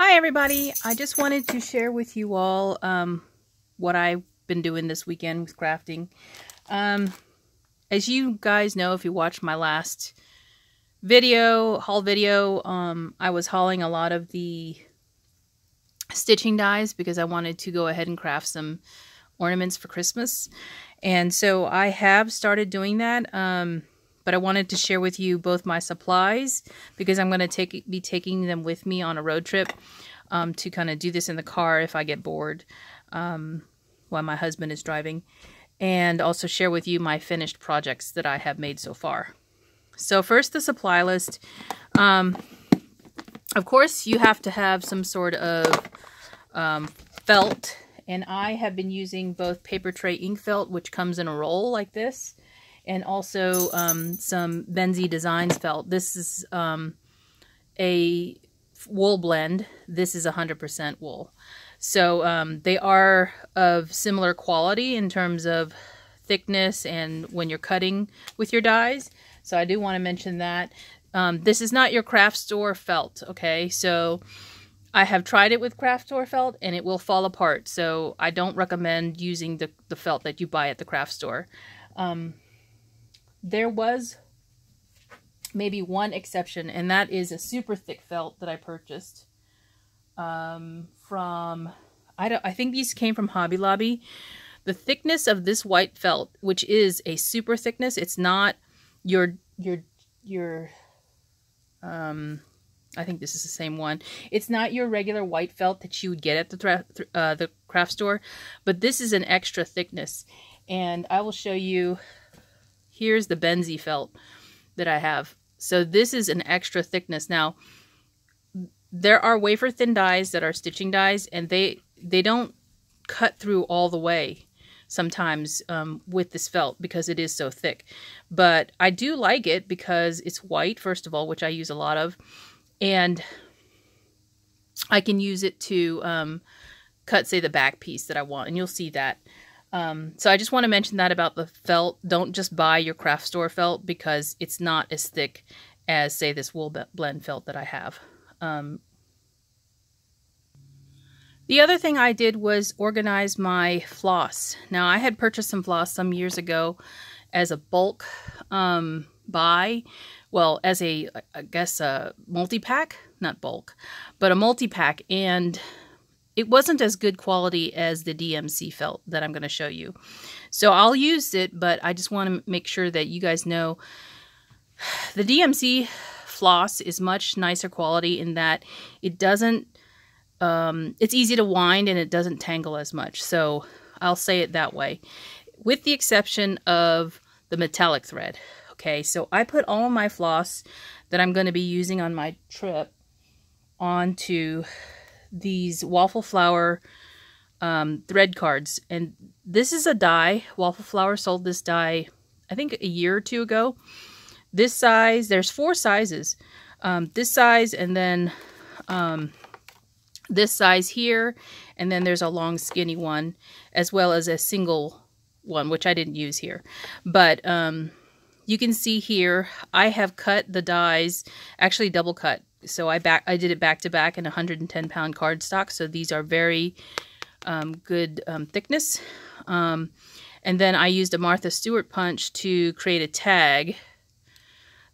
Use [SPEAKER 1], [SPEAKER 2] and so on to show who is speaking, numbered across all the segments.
[SPEAKER 1] Hi everybody, I just wanted to share with you all what I've been doing this weekend with crafting. As you guys know, if you watched my last haul video, I was hauling a lot of the stitching dies because I wanted to go ahead and craft some ornaments for Christmas. And so I have started doing that. But I wanted to share with you both my supplies because I'm going to be taking them with me on a road trip to kind of do this in the car if I get bored while my husband is driving, and also share with you my finished projects that I have made so far. So first, the supply list. Of course, you have to have some sort of felt, and I have been using both paper tray ink felt, which comes in a roll like this, and also some Benzie Designs felt. This is a wool blend. This is 100% wool. So they are of similar quality in terms of thickness and when you're cutting with your dies. So I do want to mention that. This is not your craft store felt, okay? So I have tried it with craft store felt and it will fall apart. So I don't recommend using the felt that you buy at the craft store. There was maybe one exception, and that is a super thick felt that I purchased from, I think these came from Hobby Lobby. The thickness of this white felt, which is a super thickness, it's not your I think this is the same one. It's not your regular white felt that you would get at the craft store, but this is an extra thickness, and I will show you. Here's the Benzie felt that I have. So this is an extra thickness. Now, there are wafer thin dies that are stitching dies, and they don't cut through all the way sometimes with this felt because it is so thick. But I do like it because it's white, first of all, which I use a lot of, and I can use it to cut, say, the back piece that I want, and you'll see that. So I just want to mention that about the felt. Don't just buy your craft store felt because it's not as thick as, say, this wool blend felt that I have. The other thing I did was organize my floss. Now, I had purchased some floss some years ago as a bulk buy. Well, as I guess a multi-pack, not bulk, but a multi-pack, and it wasn't as good quality as the DMC felt that I'm going to show you. So I'll use it, but I just want to make sure that you guys know the DMC floss is much nicer quality in that it doesn't, it's easy to wind and it doesn't tangle as much. So I'll say it that way, with the exception of the metallic thread. Okay, so I put all of my floss that I'm going to be using on my trip onto these waffle flower thread cards, and this is a die. Waffle Flower sold this die I think a year or two ago. This size, there's 4 sizes, this size, and then this size here, and then there's a long skinny one, as well as a single one, which I didn't use here. But you can see here I have cut the dies, actually double cut. So I did it back to back in 110-pound cardstock. So these are very good thickness. And then I used a Martha Stewart punch to create a tag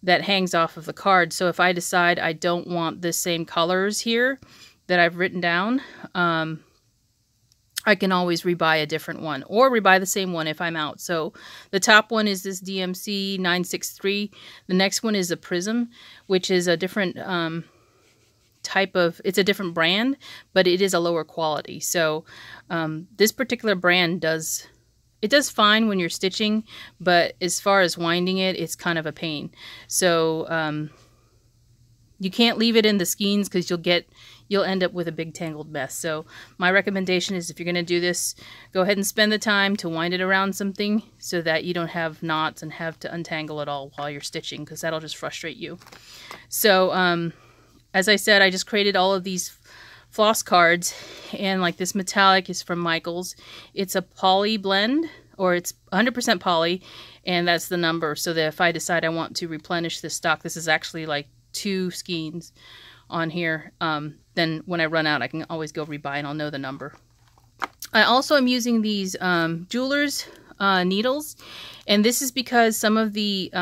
[SPEAKER 1] that hangs off of the card. So if I decide I don't want the same colors here that I've written down, I can always rebuy a different one or rebuy the same one if I'm out. So the top one is this DMC 963. The next one is a Prism, which is a different type of, it's a different brand, but it is a lower quality. So this particular brand does fine when you're stitching, but as far as winding it, it's kind of a pain. So you can't leave it in the skeins because you'll end up with a big tangled mess. So my recommendation is, if you're going to do this, go ahead and spend the time to wind it around something so that you don't have knots and have to untangle it all while you're stitching, because that'll just frustrate you. So as I said, I just created all of these floss cards, and like this metallic is from Michaels. It's a poly blend, or it's 100% poly, and that's the number, so that if I decide I want to replenish this stock, this is actually like 2 skeins on here. Then when I run out, I can always go rebuy and I'll know the number. I also am using these jeweler's needles, and this is because some of the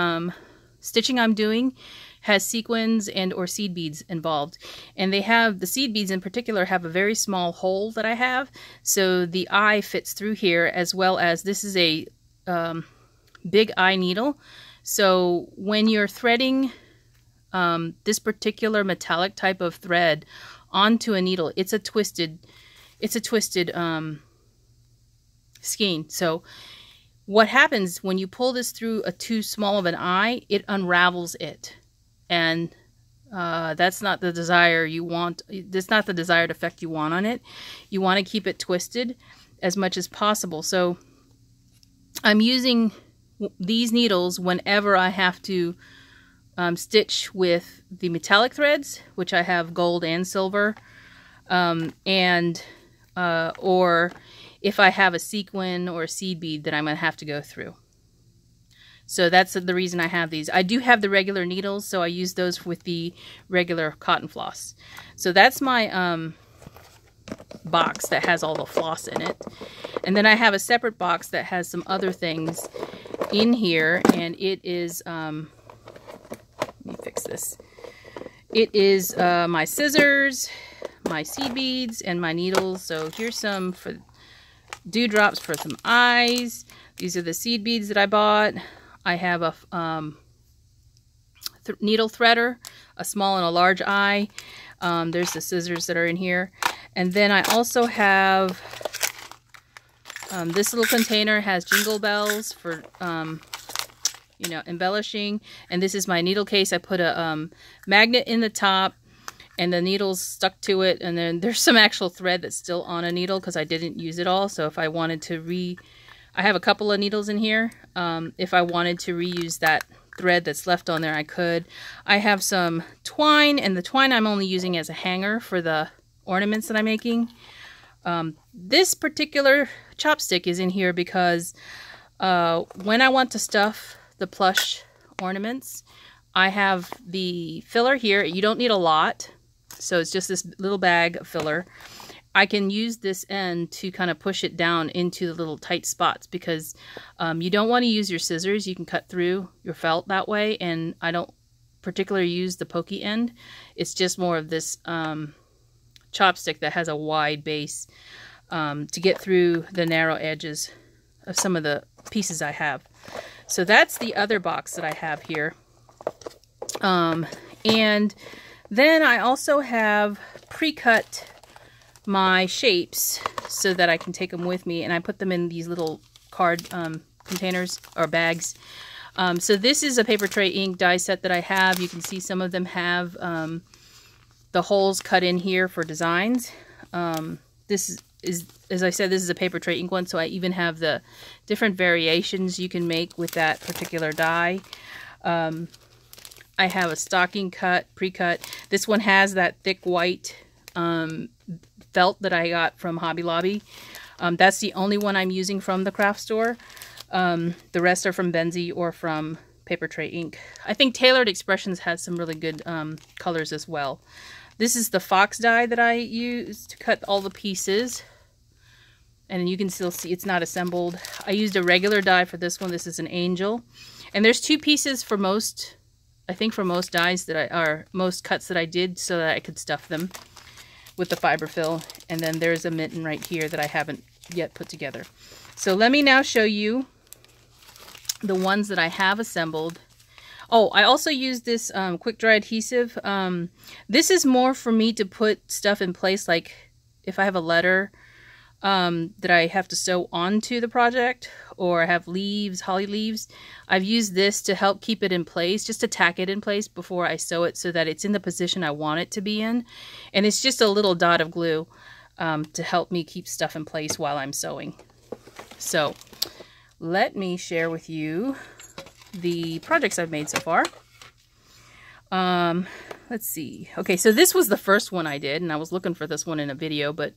[SPEAKER 1] stitching I'm doing has sequins and or seed beads involved, and they have, the seed beads in particular have a very small hole that I have, so the eye fits through here, as well as this is a big eye needle. So when you're threading this particular metallic type of thread onto a needle, it's a twisted skein. So what happens when you pull this through a too small of an eye, it unravels it. And that's not the desire you want. That's not the desired effect you want on it. You want to keep it twisted as much as possible. So I'm using these needles whenever I have to stitch with the metallic threads, which I have gold and silver, or if I have a sequin or a seed bead that I'm going to have to go through. So that's the reason I have these. I do have the regular needles, so I use those with the regular cotton floss. So that's my box that has all the floss in it. And then I have a separate box that has some other things in here, and it is, let me fix this. It is my scissors, my seed beads, and my needles. So here's some for dewdrops for some eyes. These are the seed beads that I bought. I have a needle threader, a small and a large eye. There's the scissors that are in here. And then I also have this little container has jingle bells for, you know, embellishing. And this is my needle case. I put a magnet in the top, and the needle's stuck to it. And then there's some actual thread that's still on a needle because I didn't use it all. So if I wanted to I have a couple of needles in here. If I wanted to reuse that thread that's left on there, I could. I have some twine, and the twine I'm only using as a hanger for the ornaments that I'm making. This particular chopstick is in here because when I want to stuff the plush ornaments, I have the filler here. You don't need a lot, so it's just this little bag of filler. I can use this end to kind of push it down into the little tight spots because you don't want to use your scissors. You can cut through your felt that way, and I don't particularly use the pokey end. It's just more of this chopstick that has a wide base to get through the narrow edges of some of the pieces I have. So that's the other box that I have here. And then I also have pre-cut my shapes so that I can take them with me, and I put them in these little card containers or bags. So this is a paper tray ink die set that I have. You can see some of them have the holes cut in here for designs. This is, as I said, this is a paper tray ink one, so I even have the different variations you can make with that particular die. I have a stocking cut, pre-cut. This one has that thick white felt that I got from Hobby Lobby. That's the only one I'm using from the craft store. The rest are from Benzie or from Paper Tray Ink. I think Tailored Expressions has some really good colors as well. This is the fox die that I used to cut all the pieces. And you can still see it's not assembled. I used a regular die for this one. This is an angel. And there's two pieces for most, I think for most dies that most cuts that I did so that I could stuff them with the fiberfill. And then there's a mitten right here that I haven't yet put together. So let me now show you the ones that I have assembled. Oh, I also use this quick dry adhesive. This is more for me to put stuff in place, like if I have a letter that I have to sew onto the project, or I have leaves, holly leaves. I've used this to help keep it in place, just to tack it in place before I sew it so that it's in the position I want it to be in. And it's just a little dot of glue to help me keep stuff in place while I'm sewing. So let me share with you the projects I've made so far. Let's see. Okay, so this was the first one I did, and I was looking for this one in a video, but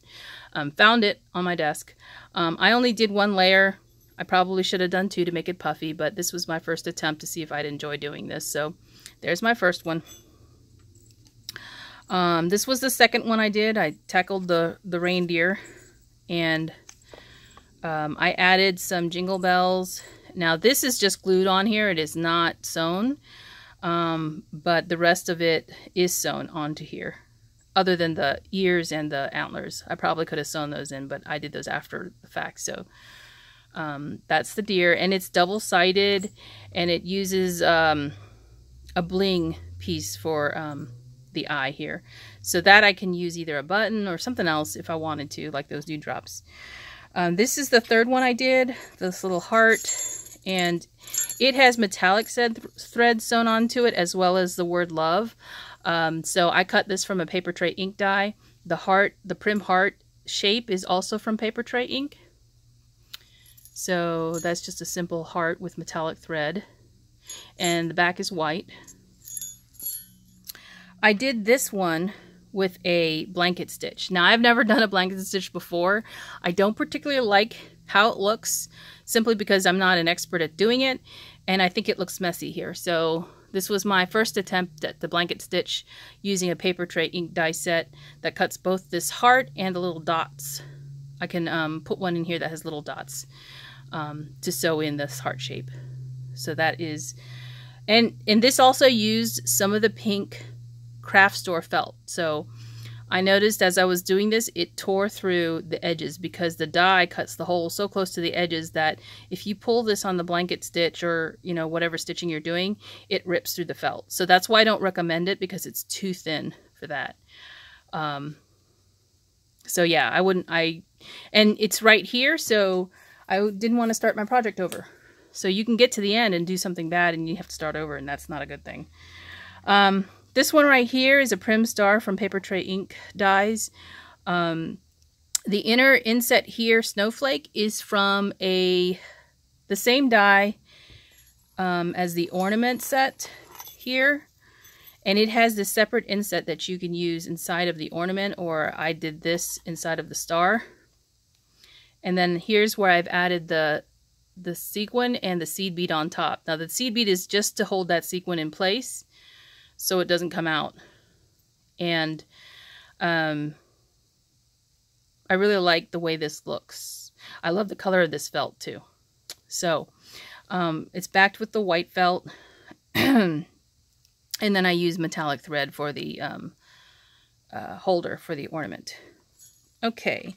[SPEAKER 1] found it on my desk. I only did one layer. I probably should have done two to make it puffy, but this was my first attempt to see if I'd enjoy doing this. So there's my first one. This was the second one I did. I tackled the reindeer, and I added some jingle bells. Now this is just glued on here. It is not sewn, but the rest of it is sewn onto here, other than the ears and the antlers. I probably could have sewn those in, but I did those after the fact. So that's the deer, and it's double-sided, and it uses a bling piece for the eye here, so that I can use either a button or something else if I wanted to, like those dewdrops. This is the third one I did, this little heart, and it has metallic thread sewn onto it, as well as the word love. So I cut this from a paper tray ink die. The heart, the prim heart shape, is also from paper tray ink. So that's just a simple heart with metallic thread, and the back is white. I did this one with a blanket stitch. Now, I've never done a blanket stitch before. I don't particularly like how it looks, simply because I'm not an expert at doing it, and I think it looks messy here. So this was my first attempt at the blanket stitch using a paper tray ink die set that cuts both this heart and the little dots. I can put one in here that has little dots to sew in this heart shape. So that is, and this also used some of the pink craft store felt. So I noticed as I was doing this, it tore through the edges because the die cuts the hole so close to the edges that if you pull this on the blanket stitch, or whatever stitching you're doing, it rips through the felt. So that's why I don't recommend it, because it's too thin for that. So yeah, I wouldn't, and it's right here, so I didn't want to start my project over. So you can get to the end and do something bad and you have to start over, and that's not a good thing. This one right here is a Prim Star from Paper Tray Ink dies. The inner inset here, Snowflake, is from the same die as the ornament set here. And it has this separate inset that you can use inside of the ornament, or I did this inside of the star. And then here's where I've added the sequin and the seed bead on top. Now the seed bead is just to hold that sequin in place so it doesn't come out. And I really like the way this looks. I love the color of this felt too. So it's backed with the white felt. And then I use metallic thread for the holder for the ornament. Okay,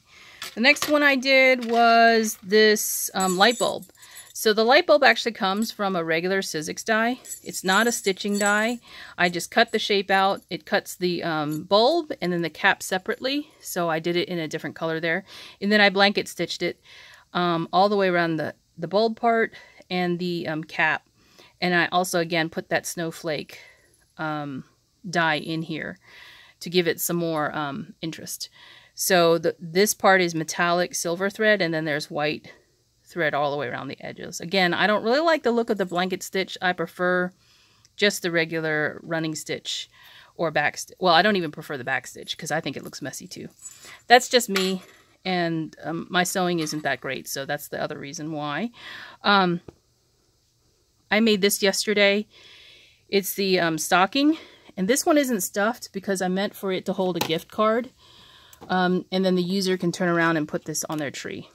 [SPEAKER 1] the next one I did was this light bulb. So the light bulb actually comes from a regular Sizzix die. It's not a stitching die. I just cut the shape out. It cuts the bulb and then the cap separately. So I did it in a different color there. And then I blanket stitched it all the way around the bulb part and the cap. And I also, again, put that snowflake die in here to give it some more interest. So this part is metallic silver thread, and then there's white thread all the way around the edges. Again, I don't really like the look of the blanket stitch. I prefer just the regular running stitch or back stitch. Well, I don't even prefer the back stitch because I think it looks messy too. That's just me, and my sewing isn't that great, so that's the other reason why. I made this yesterday. It's the stocking, and this one isn't stuffed because I meant for it to hold a gift card, and then the user can turn around and put this on their tree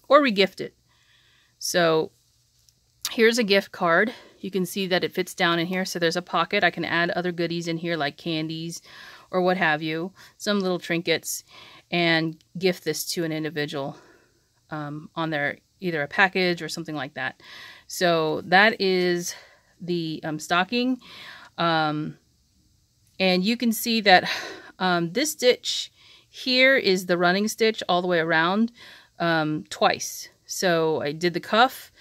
[SPEAKER 1] or regift it. So here's a gift card. You can see that it fits down in here, so there's a pocket. I can add other goodies in here like candies or what have you, some little trinkets, and gift this to an individual on their either a package or something like that. So that is the stocking, and you can see that this stitch here is the running stitch all the way around twice. So I did the cuff,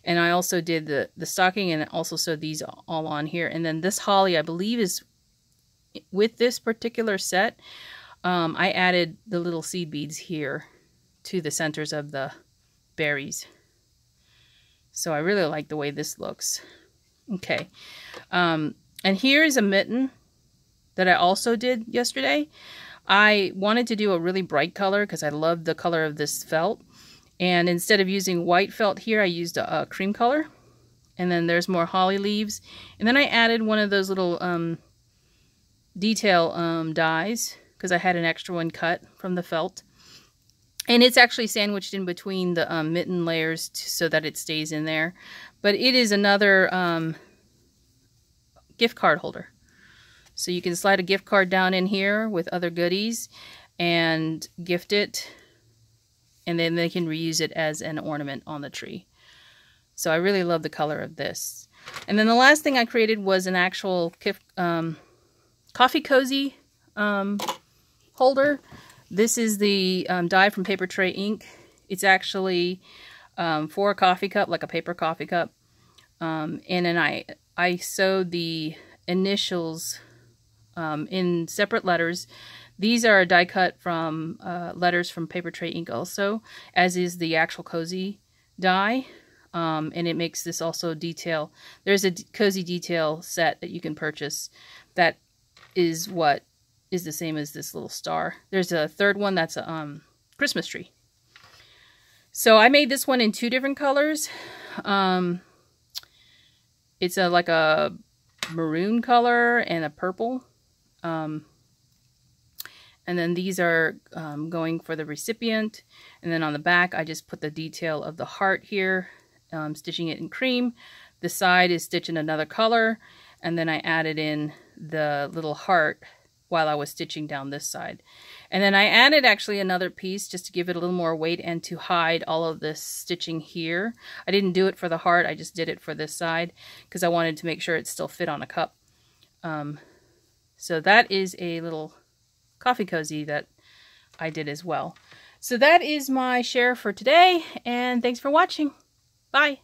[SPEAKER 1] and I also did the stocking, and also sewed these all on here. And then this holly, I believe, is with this particular set. I added the little seed beads here to the centers of the berries. So I really like the way this looks. Okay. And here is a mitten that I also did yesterday. I wanted to do a really bright color because I love the color of this felt. And instead of using white felt here, I used a cream color. And then there's more holly leaves. And then I added one of those little detail dies, because I had an extra one cut from the felt. And it's actually sandwiched in between the mitten layers so that it stays in there. But it is another gift card holder. So you can slide a gift card down in here with other goodies and gift it. And then they can reuse it as an ornament on the tree. So I really love the color of this. And then the last thing I created was an actual coffee cozy holder. This is the die from Paper Tray Ink. It's actually for a coffee cup, like a paper coffee cup. And then I sewed the initials in separate letters. These are a die cut from letters from Paper Tray Ink also, as is the actual cozy die. And it makes this also detail. There's a cozy detail set that you can purchase that is what is the same as this little star. There's a third one that's a Christmas tree. So I made this one in 2 different colors. It's like a maroon color and a purple. And then these are going for the recipient. And then on the back, I just put the detail of the heart here, stitching it in cream. The side is stitched in another color. And then I added in the little heart while I was stitching down this side. And then I added actually another piece just to give it a little more weight and to hide all of this stitching here. I didn't do it for the heart, I just did it for this side because I wanted to make sure it still fit on a cup. So that is a little coffee cozy that I did as well. So that is my share for today, and thanks for watching. Bye.